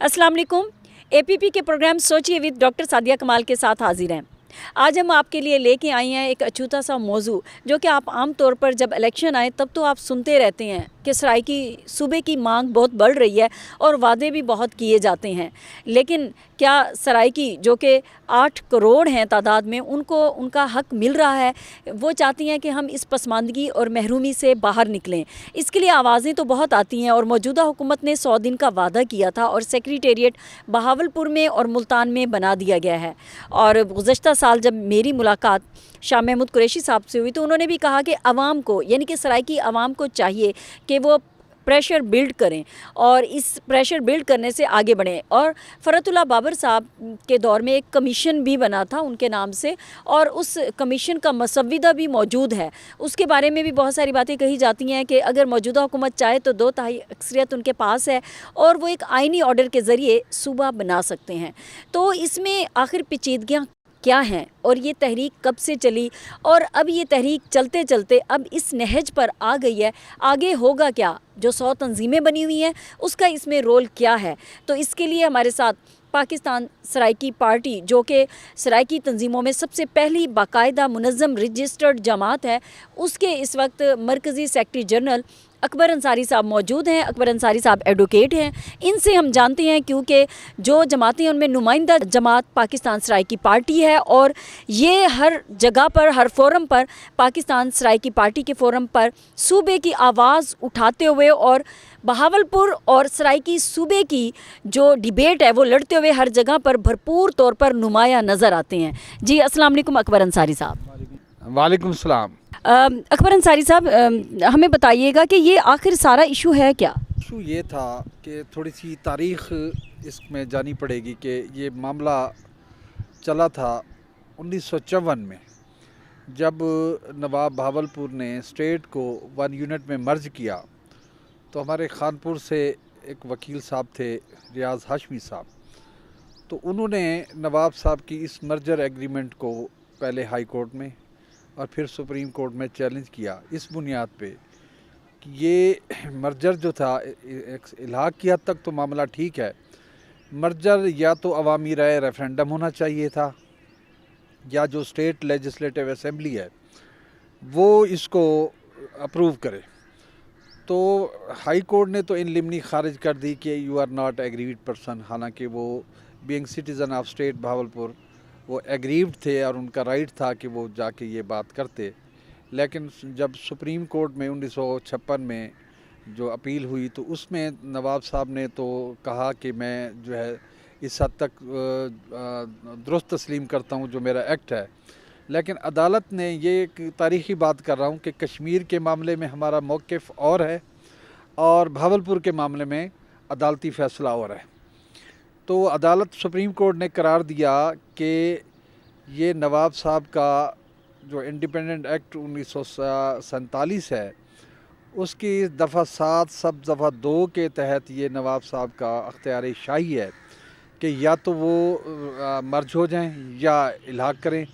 अस्सलाम वालेकुम। एपीपी के प्रोग्राम सोचिए विद डॉक्टर सादिया कमाल के साथ हाजिर हैं। आज हम आपके लिए लेके आई हैं एक अछूता सा मौजू, जो कि आप आम तौर पर जब इलेक्शन आए तब तो आप सुनते रहते हैं कि सराइकी सूबे की मांग बहुत बढ़ रही है और वादे भी बहुत किए जाते हैं। लेकिन क्या सराइकी जो कि 8 करोड़ हैं तादाद में, उनको उनका हक मिल रहा है? वो चाहती हैं कि हम इस पसमानदगी और महरूमी से बाहर निकलें। इसके लिए आवाज़ें तो बहुत आती हैं और मौजूदा हुकूमत ने 100 दिन का वादा किया था और सेक्रेटेरिएट बहावलपुर में और मुल्तान में बना दिया गया है। और गुज़श्ता साल जब मेरी मुलाकात शाह महमूद कुरैशी साहब से हुई तो उन्होंने भी कहा कि आवाम को, यानी कि सराइकी आवाम को चाहिए कि वो प्रेशर बिल्ड करें और इस प्रेशर बिल्ड करने से आगे बढ़ें। और फ़रतुल्लाह बाबर साहब के दौर में एक कमीशन भी बना था उनके नाम से, और उस कमीशन का मसविदा भी मौजूद है। उसके बारे में भी बहुत सारी बातें कही जाती हैं कि अगर मौजूदा हुकूमत चाहे तो 2/3 अक्सरियत उनके पास है और वो एक आइनी ऑर्डर के ज़रिए सूबा बना सकते हैं। तो इसमें आखिर पेचीदगियाँ क्या हैं और ये तहरीक कब से चली, और अब ये तहरीक चलते चलते अब इस नहज पर आ गई है, आगे होगा क्या? जो 100 तंजीमें बनी हुई हैं उसका इसमें रोल क्या है? तो इसके लिए हमारे साथ पाकिस्तान सराइकी पार्टी, जो कि सराइकी तंजीमों में सबसे पहली बाकायदा मुनज़्ज़म रजिस्टर्ड जमात है, उसके इस वक्त मरकज़ी सेक्रेटरी जनरल अकबर अंसारी साहब मौजूद हैं। अकबर अंसारी साहब एडवोकेट हैं। इनसे हम जानते हैं, क्योंकि जो जमातें हैं उनमें नुमाइंदा जमात पाकिस्तान सराइकी पार्टी है और ये हर जगह पर, हर फोरम पर, पाकिस्तान सराइकी पार्टी के फोरम पर सूबे की आवाज़ उठाते हुए और बहावलपुर और सराइकी सूबे की जो डिबेट है वो लड़ते हुए हर जगह पर भरपूर तौर पर नुमाया नज़र आते हैं। जी अस्सलाम वालेकुम अकबर अंसारी साहब। वालेकुम सलाम। अकबर अंसारी साहब, हमें बताइएगा कि ये आखिर सारा इशू है क्या? इशू ये था कि थोड़ी सी तारीख़ इसमें जानी पड़ेगी कि ये मामला चला था 1954 में, जब नवाब बहावलपुर ने स्टेट को 1 यूनिट में मर्ज किया। तो हमारे खानपुर से एक वकील साहब थे, रियाज हाशमी साहब, तो उन्होंने नवाब साहब की इस मर्जर एग्रीमेंट को पहले हाई कोर्ट में और फिर सुप्रीम कोर्ट में चैलेंज किया, इस बुनियाद पे कि ये मर्जर जो था, इलाहा की हद तक तो मामला ठीक है, मर्जर या तो अवामी राय रेफरेंडम होना चाहिए था, या जो स्टेट लेजिस्लेटिव असेंबली है वो इसको अप्रूव करे। तो हाई कोर्ट ने तो इन लिमनी खारिज कर दी कि you are not agreed person, हालांकि वो being citizen of state Bahawalpur वो एग्रीव्ड थे और उनका राइट था कि वो जाके ये बात करते। लेकिन जब सुप्रीम कोर्ट में 1956 में जो अपील हुई तो उसमें नवाब साहब ने तो कहा कि मैं जो है इस हद तक दुरुस्त तस्लीम करता हूँ जो मेरा एक्ट है। लेकिन अदालत ने, ये एक तारीख़ी बात कर रहा हूँ, कि कश्मीर के मामले में हमारा मौक़िफ़ और है और बहावलपुर के मामले में अदालती फ़ैसला और है। तो अदालत, सुप्रीम कोर्ट ने करार दिया कि ये नवाब साहब का जो इंडिपेंडेंट एक्ट 1947 है उसकी दफ़ा 7 सब दफ़ा 2 के तहत ये नवाब साहब का अख्तियार शाही है कि या तो वो मर्ज हो जाएं या इल्हाक करें।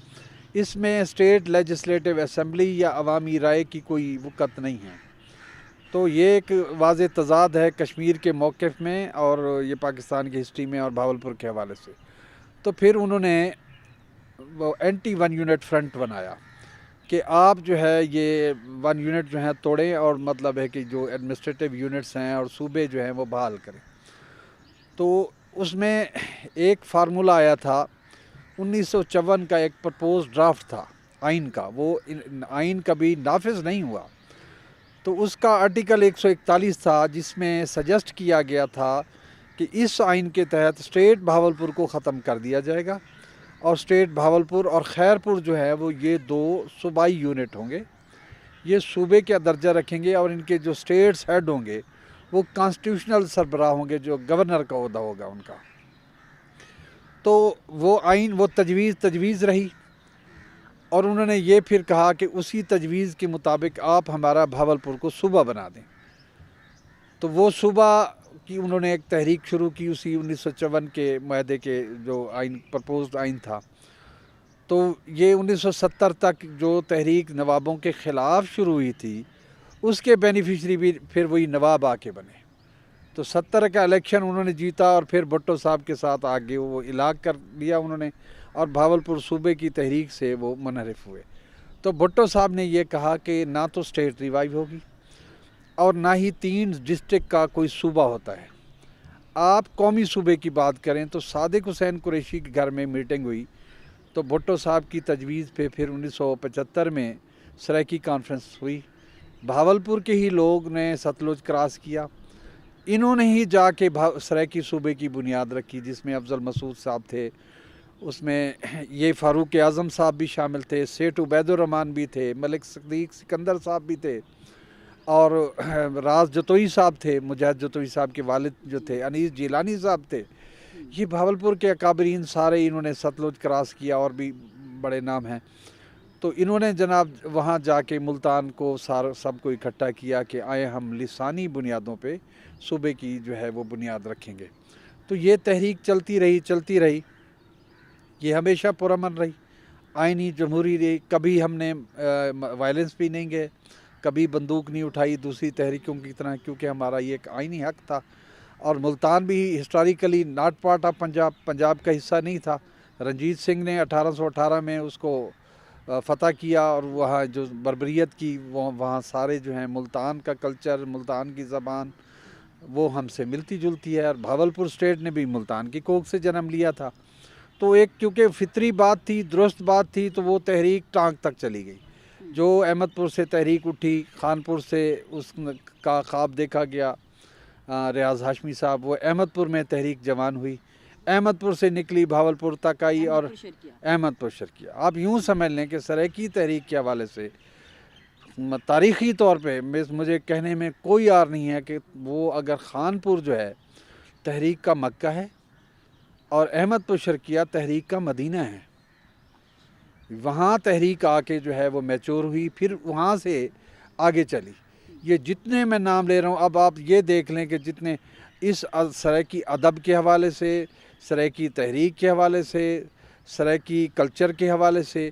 इसमें स्टेट लेजिस्लेटिव असेंबली या अवामी राय की कोई वक़्त नहीं है। तो ये एक वाज़ेह तज़ाद है कश्मीर के मौक़िफ़ में और ये पाकिस्तान की हिस्ट्री में और बहावलपुर के हवाले से। तो फिर उन्होंने वो एंटी 1 यूनिट फ्रंट बनाया कि आप जो है ये 1 यूनिट जो है तोड़ें, और मतलब है कि जो एडमिनिस्ट्रेटिव यूनिट्स हैं और सूबे जो हैं वो बहाल करें। तो उसमें एक फार्मूला आया था, 1954 का एक प्रपोज ड्राफ्ट था आइन का, वो आइन कभी नाफिज नहीं हुआ। तो उसका आर्टिकल 141 था जिसमें सजेस्ट किया गया था कि इस आइन के तहत स्टेट बहावलपुर को ख़त्म कर दिया जाएगा और स्टेट बहावलपुर और खैरपुर जो है वो ये 2 सूबाई यूनिट होंगे, ये सूबे का दर्जा रखेंगे और इनके जो स्टेट्स हेड होंगे वो कॉन्स्टिट्यूशनल सरबराह होंगे, जो गवर्नर का ओहदा होगा उनका। तो वो आइन, वो तजवीज़ रही और उन्होंने ये फिर कहा कि उसी तजवीज़ के मुताबिक आप हमारा बहावलपुर को सूबा बना दें। तो वो सूबा की उन्होंने एक तहरीक शुरू की उसी 1954 के माहदे के जो आइन, प्रपोज्ड आइन था। तो ये 1970 तक जो तहरीक नवाबों के ख़िलाफ़ शुरू हुई थी उसके बेनिफिशरी भी फिर वही नवाब आके बने। तो 70 का इलेक्शन उन्होंने जीता और फिर भुट्टो साहब के साथ आगे वो इलाक कर लिया उन्होंने, और भावलपुर सूबे की तहरीक से वो मुनहरिफ हुए। तो भुट्टो साहब ने ये कहा कि ना तो स्टेट रिवाइव होगी और ना ही 3 डिस्ट्रिक्ट का कोई सूबा होता है। आप कौमी सूबे की बात करें तो सादिक हुसैन कुरैशी के घर में मीटिंग हुई, तो भुट्टो साहब की तजवीज़ पे फिर 1975 में सराइकी कॉन्फ्रेंस हुई। भावलपुर के ही लोग ने सतलुज क्रॉस किया, इन्होंने ही जाके सराइकी सूबे की बुनियाद रखी, जिसमें अफजल मसूद साहब थे, उसमें ये फ़ारूक आज़म साहब भी शामिल थे, सेठ उबैदुर रहमान भी थे, मलिक सदीक सिकंदर साहब भी थे, और राज जतोई साहब थे, मुजाहिद जतोई साहब के वालिद जो थे अनीस जिलानी साहब थे। ये भावलपुर के अकाबरीन सारे इन्होंने सतलुज क्रॉस किया, और भी बड़े नाम हैं। तो इन्होंने जनाब वहाँ जाके मुल्तान को सबको इकट्ठा किया कि आए हम लिसानी बुनियादों पे सूबे की जो है वो बुनियाद रखेंगे। तो ये तहरीक चलती रही, ये हमेशा पुरअमन रही, आइनी जमहूरी रही। कभी हमने वायलेंस भी नहीं गए, कभी बंदूक नहीं उठाई दूसरी तहरीकों की तरह, क्योंकि हमारा ये एक आइनी हक था। और मुल्तान भी historically not part of Punjab का हिस्सा नहीं था। रंजीत सिंह ने 1818 में उसको फ़तह किया, और वहाँ जो बर्बरियत की वहाँ सारे जो हैं मुल्तान का कल्चर, मुल्तान की ज़बान वो हमसे मिलती जुलती है। और भावलपुर स्टेट ने भी मुल्तान की कोख से जन्म लिया था। तो एक क्योंकि फितरी बात थी, दुरुस्त बात थी, तो वो तहरीक टांग तक चली गई। जो अहमदपुर से तहरीक उठी, खानपुर से उसका ख्वाब देखा गया, रियाज हाशमी साहब, वो अहमदपुर में तहरीक जवान हुई, अहमदपुर से निकली, भावलपुर तक आई और अहमदपुर शर किया। आप यूँ समझ लें कि सराइकी तहरीक के हवाले से तारीख़ी तौर पे मुझे कहने में कोई आर नहीं है कि वो अगर खानपुर जो है तहरीक का मक्का है और अहमदपुर शर्किया तहरीक का मदीना है, वहाँ तहरीक आके जो है वो मैच्योर हुई, फिर वहाँ से आगे चली। ये जितने मैं नाम ले रहा हूँ, अब आप ये देख लें कि जितने इस सराइकी अदब के हवाले से, सराइकी तहरीक के हवाले से, सराइकी कल्चर के हवाले से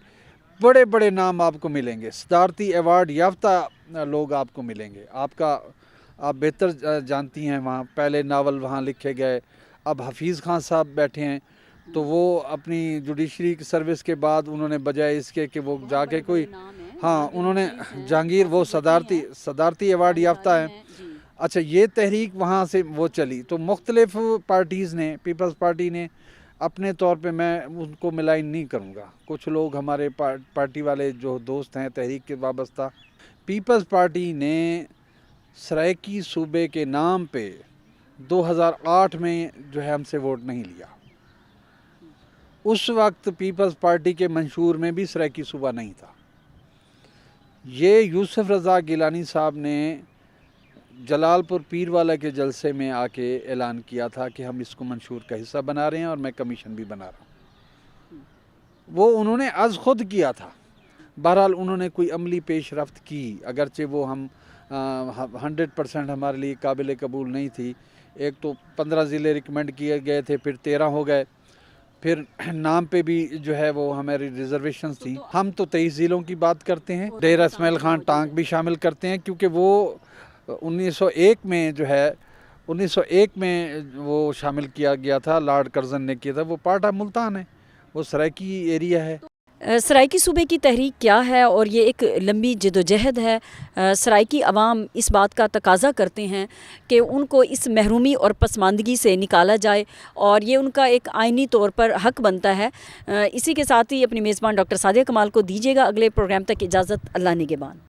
बड़े बड़े नाम आपको मिलेंगे, सदारती अवार्ड याफ्ता लोग आपको मिलेंगे। आप बेहतर जानती हैं, वहाँ पहले नावल वहाँ लिखे गए। अब हफीज़ खान साहब बैठे हैं, तो वो अपनी जुडिशरी की सर्विस के बाद उन्होंने बजाय इसके कि वो जाके कोई, हाँ उन्होंने जहांगीर, वो सदारती अवार्ड याफ्ता है। अच्छा, ये तहरीक वहाँ से वो चली। तो मुख्तलिफ पार्टीज़ ने, पीपल्स पार्टी ने अपने तौर पे, मैं उनको मिलाइन नहीं करूँगा, कुछ लोग हमारे पार्टी वाले जो दोस्त हैं तहरीक के वाबस्ता, पीपल्स पार्टी ने सराइकी सूबे के नाम पे 2008 में जो है हमसे वोट नहीं लिया। उस वक्त पीपल्स पार्टी के मंशूर में भी सराइकी सूबा नहीं था। ये यूसुफ रज़ा गिलानी साहब ने जलालपुर पीरवाला के जलसे में आके ऐलान किया था कि हम इसको मंशूर का हिस्सा बना रहे हैं और मैं कमीशन भी बना रहा हूँ। वो उन्होंने आज खुद किया था। बहरहाल उन्होंने कोई अमली पेश रफ्त की, अगरचे वो हम 100% हमारे लिए काबिल कबूल नहीं थी। एक तो 15 ज़िले रिकमेंड किए गए थे, फिर 13 हो गए, फिर नाम पे भी जो है वो हमारी रिजर्वेशंस थी। हम तो 23 ज़िलों की बात करते हैं, डेरा इस्माइल खान टांग भी शामिल करते हैं, क्योंकि वो 1901 में जो है 1901 में वो शामिल किया गया था, लॉर्ड कर्जन ने किया था। वो पार्ट ऑफ मुल्तान है, वो सराइकी एरिया है। सराइकी सूबे की तहरीक क्या है, और ये एक लंबी जदोजहद है। सराइकी अवाम इस बात का तकाजा करते हैं कि उनको इस महरूमी और पसमानदगी से निकाला जाए, और ये उनका एक आइनी तौर पर हक बनता है। इसी के साथ ही अपनी मेज़बान डॉक्टर सादिया कमाल को दीजिएगा अगले प्रोग्राम तक इजाज़त। अल्लाह निगहबान।